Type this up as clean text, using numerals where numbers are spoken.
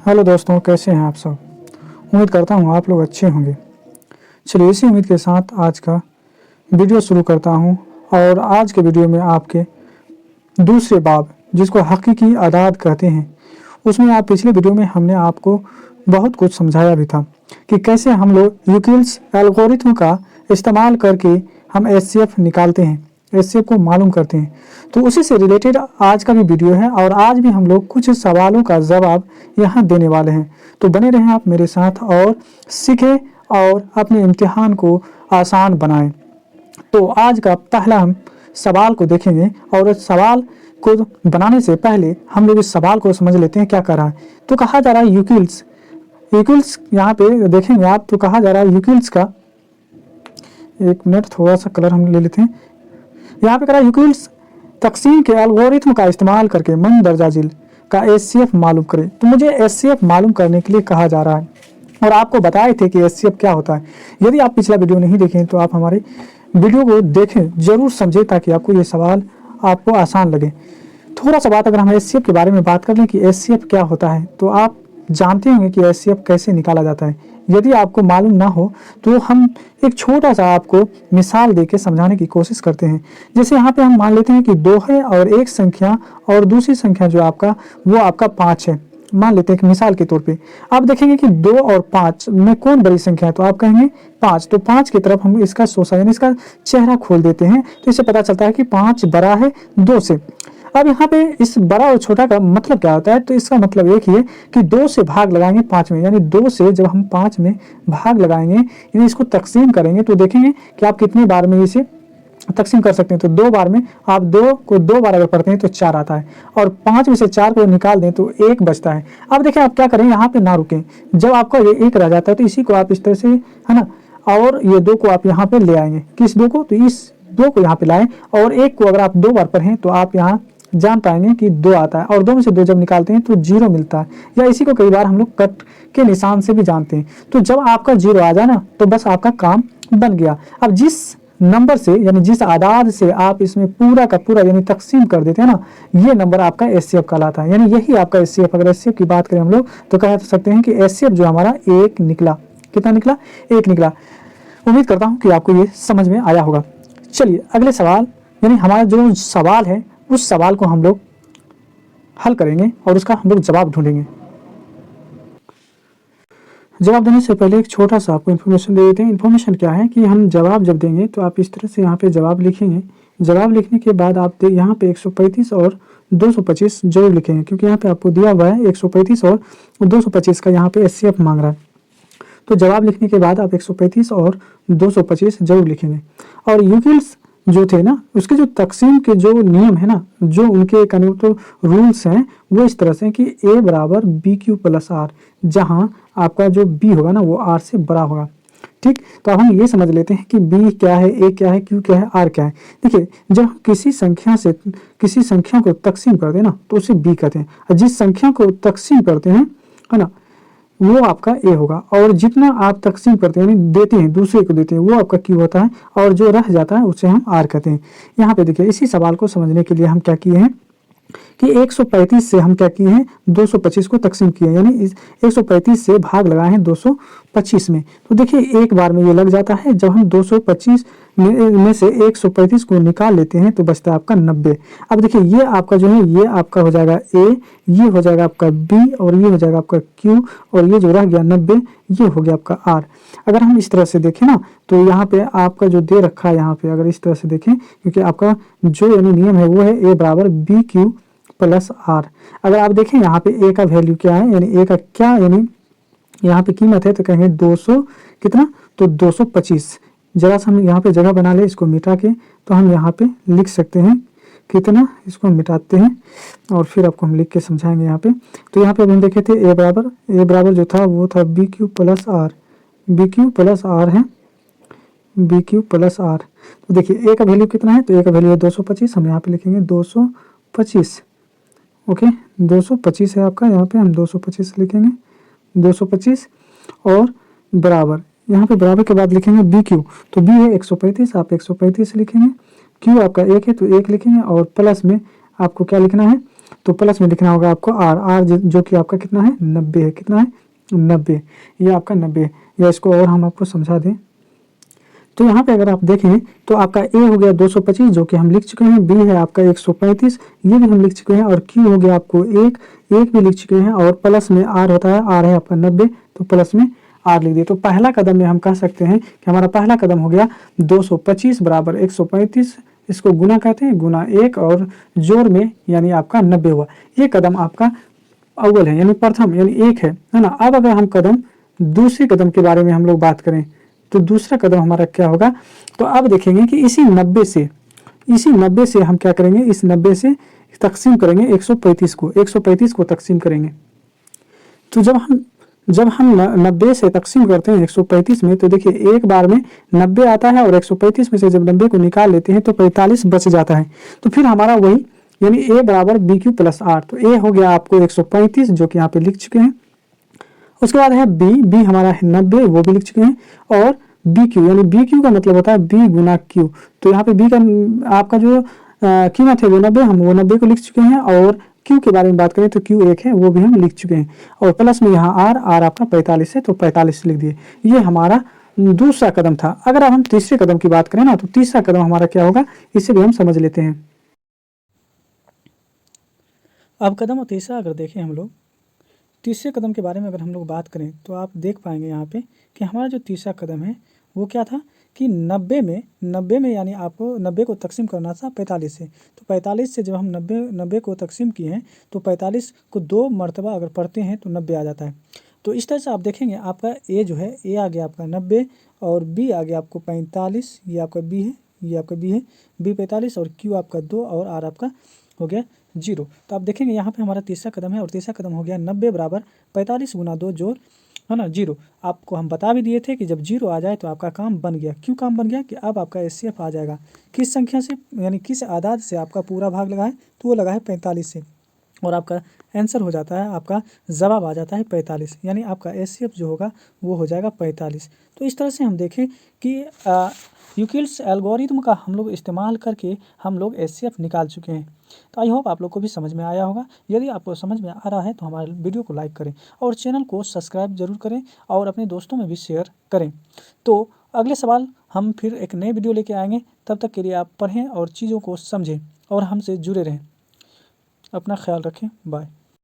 Hello दोस्तों, कैसे हैं आप सब। उम्मीद करता हूँ आप लोग अच्छे होंगे। चलिए इसी उम्मीद के साथ आज का वीडियो शुरू करता हूँ। और आज के वीडियो में आपके दूसरे बाब जिसको हकीकी आदात कहते हैं, उसमें आप पिछले वीडियो में हमने आपको बहुत कुछ समझाया भी था कि कैसे हम लोग यूक्लिड्स एल्गोरिथम का इस्तेमाल करके हम एचसीएफ निकालते हैं, एचसीएफ को मालूम करते हैं। तो उसी से रिलेटेड आज का भी वीडियो है और आज भी हम लोग कुछ सवालों का जवाब यहाँ देने वाले हैं। तो बने रहें आप मेरे साथ और सीखें और अपने इम्तिहान को आसान बनाएं। तो आज का पहला हम सवाल को देखेंगे और इस सवाल को बनाने से पहले हम लोग इस सवाल को समझ लेते हैं क्या कर रहा है। तो कहा जा रहा है यूक्लिड्स यहाँ पे देखेंगे आप, तो कहा जा रहा है यूक्लिड्स का, एक मिनट थोड़ा सा कलर हम ले लेते हैं। यहाँ पे कह रहा है यूक्लिड्स तकसीम के एल्गोरिथम का इस्तेमाल करके मंदरजा झील का एचसीएफ मालूम करें। तो मुझे एचसीएफ मालूम करने के लिए कहा जा रहा है और आपको बताए थे कि एचसीएफ क्या होता है। यदि आप पिछला वीडियो नहीं देखें तो आप हमारे वीडियो को देखें, जरूर समझें ताकि आपको ये सवाल आपको आसान लगे। थोड़ा सा बात अगर हम एचसीएफ के बारे में बात कर लें कि एचसीएफ क्या होता है, तो आप जानते होंगे कि एचसीएफ कैसे निकाला जाता है। यदि आपको मालूम ना हो तो हम एक छोटा सा आपको मिसाल देके समझाने की कोशिश करते हैं। जैसे यहाँ पे हम मान लेते हैं कि 2 है और एक संख्या और दूसरी संख्या जो आपका वो आपका 5 है। मान लेते हैं कि मिसाल के तौर पे आप देखेंगे कि 2 और 5 में कौन बड़ी संख्या है, तो आप कहेंगे 5। तो 5 की तरफ हम इसका सोसा यानी इसका चेहरा खोल देते हैं, तो इससे पता चलता है कि 5 बड़ा है 2 से। अब यहाँ पे इस बड़ा और छोटा का मतलब क्या होता है, तो इसका मतलब एक ही है कि 2 से भाग लगाएंगे 5 में, यानी 2 से जब हम 5 में भाग लगाएंगे यानी इसको तकसीम करेंगे तो देखेंगे कि आप कितने बार में इसे तकसीम कर सकते हैं। तो 2 बार में आप 2 को 2 बार अगर पढ़ते हैं तो 4 आता है और 5 में से 4 को निकाल दें तो 1 बचता है। अब देखिए आप क्या करें, यहाँ पे ना रुकें, जब आपका ये 1 रह जाता है तो इसी को आप इस तरह से, है ना, और ये 2 को आप यहाँ पे ले आएंगे। किस 2 को, तो इस 2 को यहाँ पे लाएं और 1 को अगर आप 2 बार पढ़ें तो आप यहाँ जान पाएंगे कि 2 आता है और 2 में से 2 जब निकालते हैं तो 0 मिलता है, या इसी को कई बार हम लोग कट के निशान से भी जानते हैं। तो जब आपका 0 आ जाए ना तो बस आपका काम बन गया। अब जिस नंबर से यानी जिस आदाद से आप इसमें पूरा का पूरा यानी तकसीम कर देते हैं ना, ये नंबर आपका एचसीएफ कहलाता है। यानी यही आपका एचसीएफ। अगर एचसीएफ की बात करें हम लोग तो कह सकते हैं कि एचसीएफ जो हमारा 1 निकला। कितना निकला? 1 निकला। उम्मीद करता हूँ कि आपको ये समझ में आया होगा। चलिए अगले सवाल, यानी हमारा जो सवाल है उस सवाल को हम लोग हल करेंगे और उसका हम लोग जवाब ढूंढेंगे। जवाब देने से पहले एक छोटा सा आपको इन्फॉर्मेशन दे देते हैं। इन्फॉर्मेशन क्या है कि हम जवाब जब देंगे तो आप इस तरह से यहाँ पे जवाब लिखेंगे। जवाब लिखने के बाद आप यहाँ पे 135 और 225 जरूर लिखेंगे, क्योंकि यहाँ पे आपको दिया हुआ है 135 और 225 का यहाँ पे एचसीएफ मांग रहा है। तो जवाब लिखने के बाद आप 135 और 225 जरूर लिखेंगे। और यूक्लिड्स जो थे ना, उसके जो तकसीम के जो नियम है ना, जो उनके तो रूल्स हैं वो इस तरह से कि a बराबर बी क्यू प्लस आर, जहाँ आपका जो b होगा ना वो r से बड़ा होगा। ठीक, तो अब हम ये समझ लेते हैं कि b क्या है, a क्या है, q क्या है, r क्या है। देखिए जब हम किसी संख्या से किसी संख्या को तकसीम करते हैं ना तो उसे b कहते हैं, और जिस संख्या को तकसीम करते हैं, है ना, वो आपका a होगा। और जितना आप तकसीम करते हैं यानी देते हैं, दूसरे को देते हैं, वो आपका q होता है, और जो रह जाता है उसे हम r कहते हैं। यहाँ पे देखिए इसी सवाल को समझने के लिए हम क्या किए हैं कि 135 से हम क्या किए हैं, 225 को तकसीम किए, यानी 135 से भाग लगाए हैं 225 में। तो देखिए एक बार में ये लग जाता है। जब हम 225 में से 135 को निकाल लेते हैं तो बचता है आपका 90। अब देखिए ये आपका जो है ये आपका हो जाएगा a, ये हो जाएगा आपका b और ये हो जाएगा आपका q, और ये जो रह गया 90 ये हो गया आपका r। अगर हम इस तरह से देखें ना तो यहाँ पे आपका जो दे रखा है, यहाँ पे अगर इस तरह से देखें, क्योंकि आपका जो यानी नियम है वो है a बराबर बी क्यू प्लस आर। अगर आप देखें यहाँ पे a का वैल्यू क्या है, यानी a का क्या यानी यहाँ पे कीमत है, तो कहेंगे 200 कितना, तो 225। जरा सा हम यहाँ पे जगह बना ले, इसको मिटा के तो हम यहाँ पे लिख सकते हैं कितना, इसको मिटाते हैं और फिर आपको हम लिख के समझाएंगे यहाँ पे। तो यहाँ पे हम देखे थे a बराबर जो था वो था B Q plus R, B Q plus R है, बी क्यू प्लस आर। तो देखिए a का वैल्यू कितना है, तो a का वैल्यू है 225, हम यहाँ पे लिखेंगे 225। ओके 225 है आपका, यहाँ पे हम 225 लिखेंगे 225 और बराबर, यहाँ पे बराबर के बाद लिखेंगे बी क्यू, तो बी है 135, आप 135 लिखेंगे, क्यू आपका 1 है तो 1 लिखेंगे, और प्लस में आपको क्या लिखना है, तो प्लस में लिखना होगा आपको आर, आर जो कि आपका कितना है 90 है, कितना है 90, ये आपका 90 है। या इसको और हम आपको समझा दें तो यहाँ पे अगर आप देखें तो आपका ए हो गया 225 जो कि हम लिख चुके हैं, बी है आपका 135 ये भी हम लिख चुके हैं, और क्यू हो गया आपको एक भी लिख चुके हैं, और प्लस में आर होता है, आर है आपका 90 तो प्लस में आर लिख दिए। तो पहला कदम में हम कह सकते हैं कि हमारा पहला कदम हो गया 225 बराबर 135, इसको गुना कहते हैं, गुना 1 और जोड़ में यानी आपका 90 हुआ। ये कदम आपका अव्वल है यानी प्रथम यानी एक है ना। अब अगर हम कदम दूसरे कदम के बारे में हम लोग बात करें तो दूसरा कदम हमारा क्या होगा, तो अब देखेंगे कि इसी 90 से हम क्या करेंगे, इस 90 से तकसीम करेंगे 135 को, 135 को तकसीम करेंगे। तो जब हम 90 से तकसीम करते हैं 135 में तो देखिए एक बार में 90 आता है और 135 में से जब 90 को निकाल लेते हैं तो 45 बच जाता है। तो फिर हमारा वही यानी ए बराबर बी क्यू प्लस आर, तो ए हो गया आपको 135 जो कि यहाँ पे लिख चुके हैं। उसके बाद है बी हमारा है 90 वो भी लिख चुके हैं, और बी क्यू यानी बी क्यू का मतलब होता है बी गुना क्यू। तो यहाँ पे बी का आपका जो कीमत है वो 90, हम वो 90 को लिख चुके हैं, और क्यू के बारे में बात करें तो क्यू एक है वो भी हम लिख चुके हैं, और प्लस में यहाँ आर आपका 45 है तो 45 लिख दिए। ये हमारा दूसरा कदम था। अगर अब हम तीसरे कदम की बात करें ना तो तीसरा कदम हमारा क्या होगा इसे भी हम समझ लेते हैं। अब कदम तीसरा अगर देखें हम लोग, तीसरे कदम के बारे में अगर हम लोग बात करें तो आप देख पाएंगे यहाँ पे कि हमारा जो तीसरा कदम है वो क्या था कि 90 में यानी आपको 90 को तकसीम करना था 45 से। तो 45 से जब हम 90 को तकसीम किए हैं तो 45 को 2 मरतबा अगर पढ़ते हैं तो 90 आ जाता है। तो इस तरह से आप देखेंगे आपका ए जो है ए आ गया आपका 90 और बी आ गया आपको 45, ये आपका बी है, ये आपका बी है, बी 45 और क्यू आपका 2 और आर आपका हो गया 0। तो आप देखेंगे यहाँ पे हमारा तीसरा कदम है, और तीसरा कदम हो गया 90 बराबर 45 गुना 2 जोड़ है ना 0। आपको हम बता भी दिए थे कि जब 0 आ जाए तो आपका काम बन गया। क्यों काम बन गया कि अब आपका एचसीएफ आ जाएगा किस संख्या से, यानी किस आदाद से आपका पूरा भाग लगा है, तो वो लगा है 45 से, और आपका आंसर हो जाता है, आपका जवाब आ जाता है 45, यानी आपका एचसीएफ जो होगा वो हो जाएगा 45। तो इस तरह से हम देखें कि यूक्लिड्स एल्गोरिथम का हम लोग इस्तेमाल करके हम लोग एचसीएफ निकाल चुके हैं। तो आई होप आप लोग को भी समझ में आया होगा। यदि आपको समझ में आ रहा है तो हमारे वीडियो को लाइक करें और चैनल को सब्सक्राइब जरूर करें और अपने दोस्तों में भी शेयर करें। तो अगले सवाल हम फिर एक नए वीडियो लेके आएंगे, तब तक के लिए आप पढ़ें और चीज़ों को समझें और हमसे जुड़े रहें। अपना ख्याल रखें, बाय।